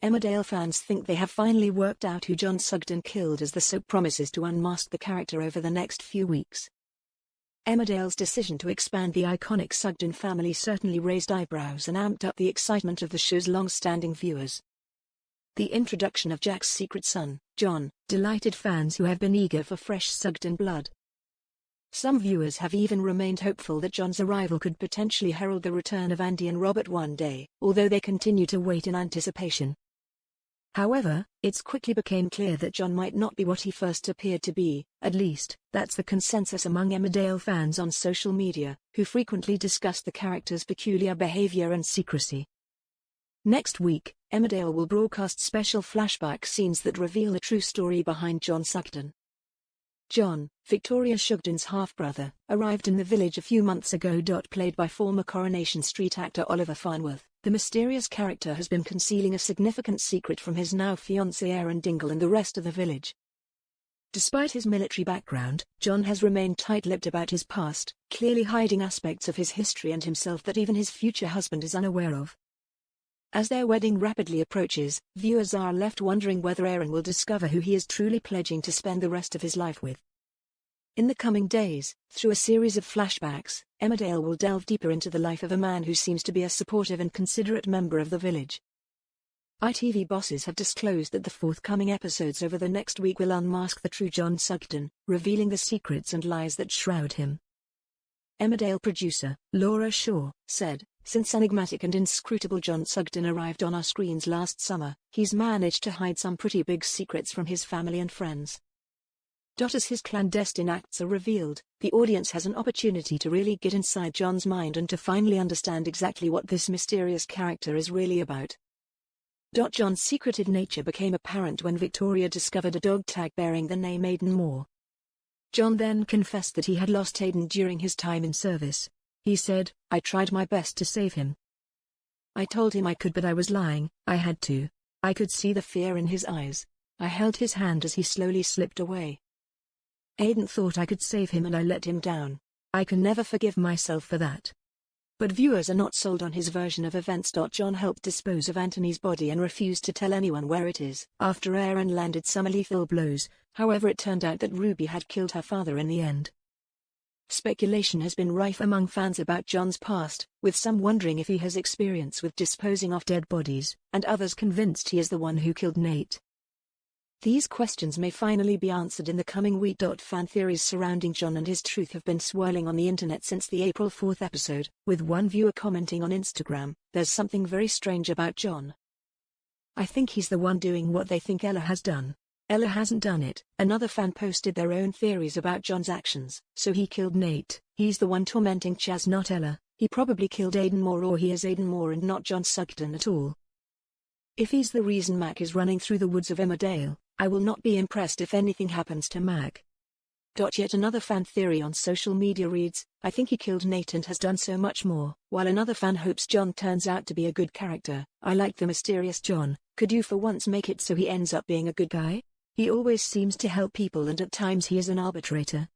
Emmerdale fans think they have finally worked out who John Sugden killed, as the soap promises to unmask the character over the next few weeks. Emmerdale's decision to expand the iconic Sugden family certainly raised eyebrows and amped up the excitement of the show's long-standing viewers. The introduction of Jack's secret son, John, delighted fans who have been eager for fresh Sugden blood. Some viewers have even remained hopeful that John's arrival could potentially herald the return of Andy and Robert one day, although they continue to wait in anticipation. However, it quickly became clear that John might not be what he first appeared to be. At least, that's the consensus among Emmerdale fans on social media, who frequently discuss the character's peculiar behavior and secrecy. Next week, Emmerdale will broadcast special flashback scenes that reveal the true story behind John Sugden. John, Victoria Sugden's half-brother, arrived in the village a few months ago. Played by former Coronation Street actor Oliver Farnworth, the mysterious character has been concealing a significant secret from his now fiancée Erin Dingle and the rest of the village. Despite his military background, John has remained tight-lipped about his past, clearly hiding aspects of his history and himself that even his future husband is unaware of. As their wedding rapidly approaches, viewers are left wondering whether Erin will discover who he is truly pledging to spend the rest of his life with. In the coming days, through a series of flashbacks, Emmerdale will delve deeper into the life of a man who seems to be a supportive and considerate member of the village. ITV bosses have disclosed that the forthcoming episodes over the next week will unmask the true John Sugden, revealing the secrets and lies that shroud him. Emmerdale producer, Laura Shaw, said, "Since enigmatic and inscrutable John Sugden arrived on our screens last summer, he's managed to hide some pretty big secrets from his family and friends." As his clandestine acts are revealed, the audience has an opportunity to really get inside John's mind and to finally understand exactly what this mysterious character is really about. John's secretive nature became apparent when Victoria discovered a dog tag bearing the name Aidan Moore. John then confessed that he had lost Aidan during his time in service. He said, "I tried my best to save him. I told him I could, but I was lying. I had to. I could see the fear in his eyes. I held his hand as he slowly slipped away. Aidan thought I could save him and I let him down. I can never forgive myself for that." But viewers are not sold on his version of events. John helped dispose of Anthony's body and refused to tell anyone where it is, after Erin landed some lethal blows. However, it turned out that Ruby had killed her father in the end. Speculation has been rife among fans about John's past, with some wondering if he has experience with disposing of dead bodies, and others convinced he is the one who killed Nate. These questions may finally be answered in the coming week. Fan theories surrounding John and his truth have been swirling on the internet since the April 4th episode, with one viewer commenting on Instagram, "There's something very strange about John. I think he's the one doing what they think Ella has done. Ella hasn't done it." Another fan posted their own theories about John's actions. "So he killed Nate. He's the one tormenting Chaz, not Ella. He probably killed Aidan Moore, or he is Aidan Moore and not John Sugden at all. If he's the reason Mac is running through the woods of Emmerdale, I will not be impressed if anything happens to Mac." Yet another fan theory on social media reads, "I think he killed Nate and has done so much more," while another fan hopes John turns out to be a good character. "I like the mysterious John. Could you for once make it so he ends up being a good guy? He always seems to help people and at times he is an arbitrator.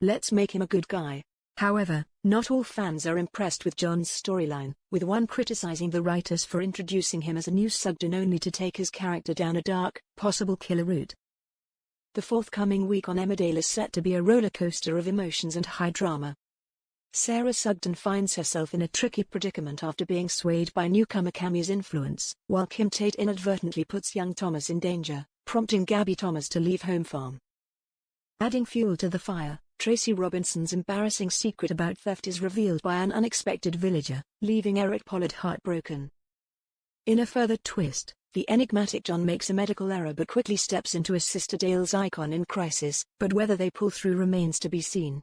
Let's make him a good guy." However, not all fans are impressed with John's storyline, with one criticizing the writers for introducing him as a new Sugden only to take his character down a dark, possible killer route. The forthcoming week on Emmerdale is set to be a roller coaster of emotions and high drama. Sarah Sugden finds herself in a tricky predicament after being swayed by newcomer Cammy's influence, while Kim Tate inadvertently puts young Thomas in danger, prompting Gabby Thomas to leave home farm. Adding fuel to the fire, Tracy Robinson's embarrassing secret about theft is revealed by an unexpected villager, leaving Eric Pollard heartbroken. In a further twist, the enigmatic John makes a medical error but quickly steps into his sister Dale's icon in crisis, but whether they pull through remains to be seen.